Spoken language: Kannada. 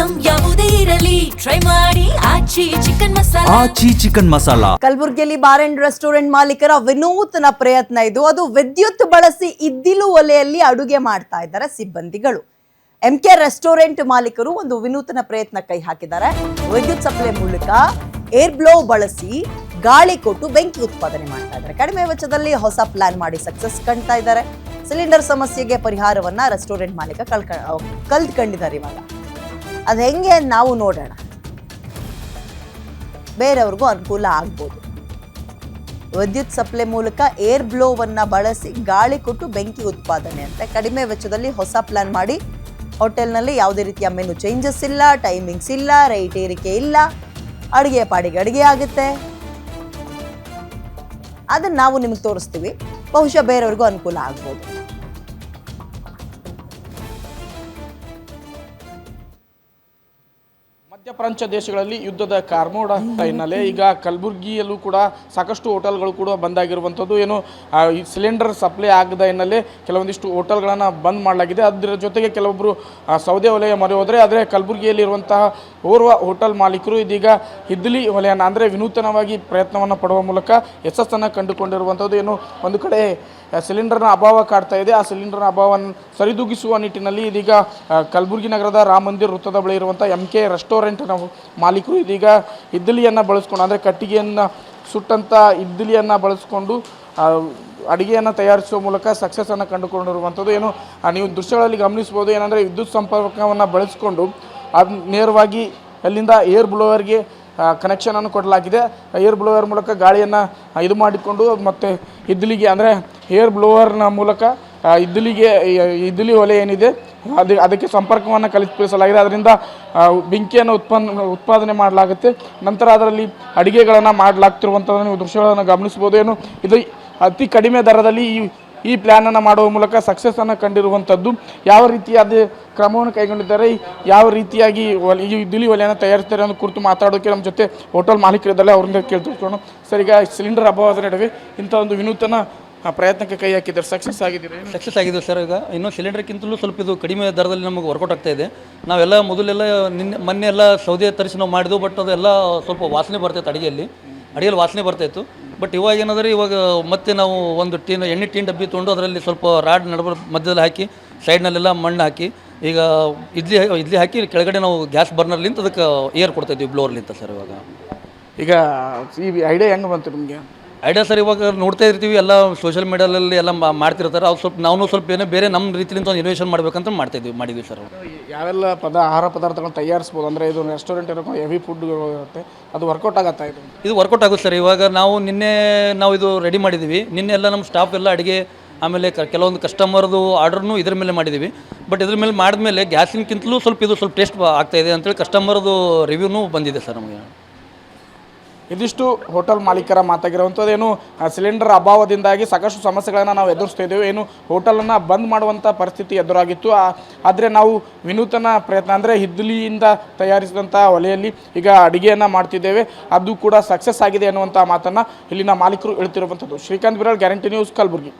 ಐಟಂ ಯಾವುದೇ ಇರಲಿ ಟ್ರೈ ಮಾಡಿ ಆಚಿ ಚಿಕನ್ ಮಸಾಲಾ. ಕಲಬುರಗಿಯಲ್ಲಿ ಬಾರ್ ಅಂಡ್ ರೆಸ್ಟೋರೆಂಟ್ ಮಾಲೀಕರ ವಿನೂತನ ಪ್ರಯತ್ನ ಇದು. ಅದು ವಿದ್ಯುತ್ ಬಳಸಿ ಇದ್ದಿಲು ಒಲೆಯಲ್ಲಿ ಅಡುಗೆ ಮಾಡ್ತಾ ಇದ್ದಾರೆ ಸಿಬ್ಬಂದಿಗಳು. MK ರೆಸ್ಟೋರೆಂಟ್ ಮಾಲೀಕರು ಒಂದು ವಿನೂತನ ಪ್ರಯತ್ನ ಕೈ ಹಾಕಿದ್ದಾರೆ. ವಿದ್ಯುತ್ ಸಪ್ಲೈ ಮೂಲಕ ಏರ್ ಬ್ಲೋ ಬಳಸಿ ಗಾಳಿ ಕೊಟ್ಟು ಬೆಂಕಿ ಉತ್ಪಾದನೆ ಮಾಡ್ತಾ ಇದ್ದಾರೆ. ಕಡಿಮೆ ವೆಚ್ಚದಲ್ಲಿ ಹೊಸ ಪ್ಲಾನ್ ಮಾಡಿ ಸಕ್ಸಸ್ ಕಾಣ್ತಾ ಇದ್ದಾರೆ. ಸಿಲಿಂಡರ್ ಸಮಸ್ಯೆಗೆ ಪರಿಹಾರವನ್ನ ರೆಸ್ಟೋರೆಂಟ್ ಮಾಲೀಕ ಕಲ್ತ್ಕೊಂಡಿದ್ದಾರೆ. ಇವಾಗ ಅದು ಹೆಂಗೆ ನಾವು ನೋಡೋಣ, ಬೇರೆಯವ್ರಿಗೂ ಅನುಕೂಲ ಆಗ್ಬೋದು. ವಿದ್ಯುತ್ ಸಪ್ಲೈ ಮೂಲಕ ಏರ್ ಬ್ಲೋವನ್ನ ಬಳಸಿ ಗಾಳಿ ಕೊಟ್ಟು ಬೆಂಕಿ ಉತ್ಪಾದನೆ ಅಂತ ಕಡಿಮೆ ವೆಚ್ಚದಲ್ಲಿ ಹೊಸ ಪ್ಲಾನ್ ಮಾಡಿ ಹೋಟೆಲ್ನಲ್ಲಿ ಯಾವುದೇ ರೀತಿಯ ಮೆನು ಚೇಂಜಸ್ ಇಲ್ಲ, ಟೈಮಿಂಗ್ಸ್ ಇಲ್ಲ, ರೈಟ್ ಏರಿಕೆ ಇಲ್ಲ, ಅಡುಗೆ ಪಾಡಿಗೆ ಅಡುಗೆ ಆಗುತ್ತೆ. ಅದನ್ನ ನಾವು ನಿಮಗೆ ತೋರಿಸ್ತೀವಿ, ಬಹುಶಃ ಬೇರೆಯವ್ರಿಗೂ ಅನುಕೂಲ ಆಗ್ಬೋದು. ಮಧ್ಯಪ್ರಾಚ್ಯ ದೇಶಗಳಲ್ಲಿ ಯುದ್ಧದ ಕಾರ್ಮೋಡ ಹಿನ್ನೆಲೆ ಈಗ ಕಲಬುರಗಿಯಲ್ಲೂ ಕೂಡ ಸಾಕಷ್ಟು ಹೋಟೆಲ್ಗಳು ಕೂಡ ಬಂದಾಗಿರುವಂಥದ್ದು. ಏನು ಈ ಸಿಲಿಂಡರ್ ಸಪ್ಲೈ ಆಗದ ಹಿನ್ನೆಲೆ ಕೆಲವೊಂದಿಷ್ಟು ಹೋಟೆಲ್ಗಳನ್ನು ಬಂದ್ ಮಾಡಲಾಗಿದೆ. ಅದರ ಜೊತೆಗೆ ಕೆಲವೊಬ್ಬರು ಸೌದೆ ಒಲೆಯ ಮೊರೆ ಹೋದರೆ, ಆದರೆ ಕಲಬುರಗಿಯಲ್ಲಿರುವಂತಹ ಓರ್ವ ಹೋಟೆಲ್ ಮಾಲೀಕರು ಇದೀಗ ಇದ್ದಿಲಿ ಒಲೆಯನ್ನು ಅಂದರೆ ವಿನೂತನವಾಗಿ ಪ್ರಯತ್ನವನ್ನು ಪಡುವ ಮೂಲಕ ಯಶಸ್ಸನ್ನು ಕಂಡುಕೊಂಡಿರುವಂಥದ್ದು. ಏನು ಒಂದು ಕಡೆ ಸಿಲಿಂಡರ್ನ ಅಭಾವ ಕಾಡ್ತಾ ಇದೆ, ಆ ಸಿಲಿಂಡರ್ನ ಅಭಾವವನ್ನು ಸರಿದೂಗಿಸುವ ನಿಟ್ಟಿನಲ್ಲಿ ಇದೀಗ ಕಲಬುರಗಿ ನಗರದ ರಾಮ ಮಂದಿರ ವೃತ್ತದ ಬಳಿ ಇರುವಂಥ MK ರೆಸ್ಟೋರೆಂಟ್ನ ಮಾಲೀಕರು ಇದೀಗ ಇಡ್ಲಿಯನ್ನು ಬಳಸ್ಕೊಂಡು, ಅಂದರೆ ಕಟ್ಟಿಗೆಯನ್ನು ಸುಟ್ಟಂಥ ಇಡ್ಲಿಯನ್ನು ಬಳಸ್ಕೊಂಡು ಅಡುಗೆಯನ್ನು ತಯಾರಿಸುವ ಮೂಲಕ ಸಕ್ಸಸ್ಸನ್ನು ಕಂಡುಕೊಂಡಿರುವಂಥದ್ದು. ಏನು ನೀವು ದೃಶ್ಯಗಳಲ್ಲಿ ಗಮನಿಸ್ಬೋದು, ಏನಂದರೆ ವಿದ್ಯುತ್ ಸಂಪರ್ಕವನ್ನು ಬಳಸಿಕೊಂಡು ಅದು ನೇರವಾಗಿ ಅಲ್ಲಿಂದ ಏರ್ ಬ್ಲೋವರ್ಗೆ ಕನೆಕ್ಷನನ್ನು ಕೊಡಲಾಗಿದೆ. ಏರ್ ಬ್ಲೋವರ್ ಮೂಲಕ ಗಾಳಿಯನ್ನು ಇದು ಮಾಡಿಕೊಂಡು ಮತ್ತು ಇಡ್ಲಿಗೆ ಅಂದರೆ ಏರ್ ಬ್ಲೋವರ್ನ ಮೂಲಕ ಇಡ್ಲಿ ಒಲೆ ಏನಿದೆ ಅದಕ್ಕೆ ಸಂಪರ್ಕವನ್ನು ಕಲ್ಪಿಸಲಾಗಿದೆ. ಅದರಿಂದ ಬೆಂಕಿಯನ್ನು ಉತ್ಪಾದನೆ ಮಾಡಲಾಗುತ್ತೆ. ನಂತರ ಅದರಲ್ಲಿ ಅಡುಗೆಗಳನ್ನು ಮಾಡಲಾಗ್ತಿರುವಂಥದ್ದನ್ನು ನೀವು ದೃಶ್ಯಗಳನ್ನು ಗಮನಿಸ್ಬೋದು. ಏನು ಇದು ಅತಿ ಕಡಿಮೆ ದರದಲ್ಲಿ ಈ ಪ್ಲ್ಯಾನನ್ನು ಮಾಡುವ ಮೂಲಕ ಸಕ್ಸಸ್ಸನ್ನು ಕಂಡಿರುವಂಥದ್ದು. ಯಾವ ರೀತಿಯಾದ ಕ್ರಮವನ್ನು ಕೈಗೊಂಡಿದ್ದಾರೆ, ಯಾವ ರೀತಿಯಾಗಿ ಈ ಇಡ್ಲಿ ಒಲೆಯನ್ನು ತಯಾರಿಸ್ತಾರೆ ಅನ್ನೋ ಕುರಿತು ಮಾತಾಡೋಕ್ಕೆ ನಮ್ಮ ಜೊತೆ ಹೋಟೆಲ್ ಮಾಲೀಕರಿದ್ದಾರೆ, ಅವರಿಂದ ಕೇಳ್ತಿರ್ತೀವಿ. ಸರ್, ಈಗ ಸಿಲಿಂಡರ್ ಅಭಾವದ ನಡುವೆ ಇಂಥ ಒಂದು ವಿನೂತನ ಪ್ರಯತ್ನಕ್ಕೆ ಕೈ ಹಾಕಿದ್ದಾರೆ, ಸಕ್ಸಸ್ ಆಗಿದ್ದೀರಿ? ಸಕ್ಸಸ್ ಆಗಿದೆ ಸರ್. ಈಗ ಇನ್ನೂ ಸಿಲಿಂಡರ್ಗಿಂತಲೂ ಸ್ವಲ್ಪ ಇದು ಕಡಿಮೆ ದರದಲ್ಲಿ ನಮಗೆ ವರ್ಕೌಟ್ ಆಗ್ತಾ ಇದೆ. ನಾವೆಲ್ಲ ಮೊದಲೆಲ್ಲ ಮೊನ್ನೆ ಎಲ್ಲ ಸೌದೆ ತರಿಸಿ ನಾವು ಮಾಡಿದ್ವು, ಬಟ್ ಅದೆಲ್ಲ ಸ್ವಲ್ಪ ವಾಸನೆ ಬರ್ತಾಯಿತ್ತು, ಅಡುಗೆಯಲ್ಲಿ ವಾಸನೆ ಬರ್ತಾಯಿತ್ತು. ಬಟ್ ಇವಾಗ ಏನಾದರೆ ಇವಾಗ ಮತ್ತೆ ನಾವು ಒಂದು ಎಣ್ಣೆ ಟೀನ್ ಡಬ್ಬಿ ತೊಗೊಂಡು ಅದರಲ್ಲಿ ಸ್ವಲ್ಪ ರಾಡ್ ಮಧ್ಯದಲ್ಲಿ ಹಾಕಿ ಸೈಡ್ನಲ್ಲೆಲ್ಲ ಮಣ್ಣು ಹಾಕಿ ಈಗ ಇಡ್ಲಿ ಹಾಕಿ ಕೆಳಗಡೆ ನಾವು ಗ್ಯಾಸ್ ಬರ್ನರ್ಲಿಂತ ಅದಕ್ಕೆ ಏರ್ ಕೊಡ್ತಾಯಿದ್ವಿ, ಬ್ಲೋರ್ಲಿಂತ ಸರ್. ಈಗ ಈ ಐಡಿಯಾ ಹೆಂಗೆ ಬಂತು ನಿಮಗೆ? ಐಡಿಯಾ ಸರ್, ಇವಾಗ ನೋಡ್ತಾ ಇರ್ತೀವಿ ಎಲ್ಲ ಸೋಷಿಯಲ್ ಮೀಡಿಯಾದಲ್ಲಿ ಎಲ್ಲ ಮಾಡ್ತಿರ್ತಾರೆ. ಅವ್ರು ಸ್ವಲ್ಪ ನಾವು ಸ್ವಲ್ಪ ಬೇರೆ ನಮ್ಮ ರೀತಿಯಿಂದ ಒಂದು ಇನ್ವೇಷನ್ ಮಾಡ್ಬೇಕಂತ ಮಾಡಿದ್ವಿ ಸರ್. ಯಾವೆಲ್ಲ ಆಹಾರ ಪದಾರ್ಥಗಳನ್ನ ತಯಾರಿಸ್ಬೋದು, ಅಂದರೆ ಇದು ರೆಸ್ಟೋರೆಂಟ್ ಇರೋ ಹೆವಿ ಫುಡ್ಗಳು ಇರುತ್ತೆ, ಅದು ವರ್ಕೌಟ್ ಆಗುತ್ತಾ? ಇದು ವರ್ಕೌಟ್ ಆಗುತ್ತೆ ಸರ್. ಇವಾಗ ನಿನ್ನೆ ನಾವು ಇದು ರೆಡಿ ಮಾಡಿದ್ದೀವಿ. ನಿನ್ನೆ ಎಲ್ಲ ನಮ್ಮ ಸ್ಟಾಫ್ ಎಲ್ಲ ಅಡುಗೆ, ಆಮೇಲೆ ಕೆಲವೊಂದು ಕಸ್ಟಮರ್ದು ಆರ್ಡ್ರನ್ನು ಇದ್ರ ಮೇಲೆ ಮಾಡಿದ್ದೀವಿ. ಬಟ್ ಇದ್ರ ಮೇಲೆ ಮಾಡಿದ್ಮೇಲೆ ಗ್ಯಾಸಿನಕ್ಕಿಂತಲೂ ಸ್ವಲ್ಪ ಟೇಸ್ಟ್ ಆಗ್ತಾಯಿದೆ ಅಂತೇಳಿ ಕಸ್ಟಮರ್ದು ರಿವ್ಯೂನೂ ಬಂದಿದೆ ಸರ್ ನಮಗೆ. ಇದಿಷ್ಟು ಹೋಟೆಲ್ ಮಾಲೀಕರ ಮಾತಾಗಿರುವಂಥದ್ದು. ಏನು ಸಿಲಿಂಡರ್ ಅಭಾವದಿಂದಾಗಿ ಸಾಕಷ್ಟು ಸಮಸ್ಯೆಗಳನ್ನು ನಾವು ಎದುರಿಸ್ತಾ ಇದ್ದೇವೆ. ಏನು ಹೋಟೆಲನ್ನು ಬಂದ್ ಮಾಡುವಂಥ ಪರಿಸ್ಥಿತಿ ಎದುರಾಗಿತ್ತು. ಆದರೆ ನಾವು ವಿನೂತನ ಪ್ರಯತ್ನ ಅಂದರೆ ಇಡ್ಲಿಯಿಂದ ತಯಾರಿಸಿದಂಥ ಒಲೆಯಲ್ಲಿ ಈಗ ಅಡುಗೆಯನ್ನು ಮಾಡ್ತಿದ್ದೇವೆ, ಅದು ಕೂಡ ಸಕ್ಸಸ್ ಆಗಿದೆ ಅನ್ನುವಂಥ ಮಾತನ್ನು ಇಲ್ಲಿನ ಮಾಲೀಕರು ಹೇಳ್ತಿರುವಂಥದ್ದು. Srikanth Biral, guarantee news, Kalaburagi.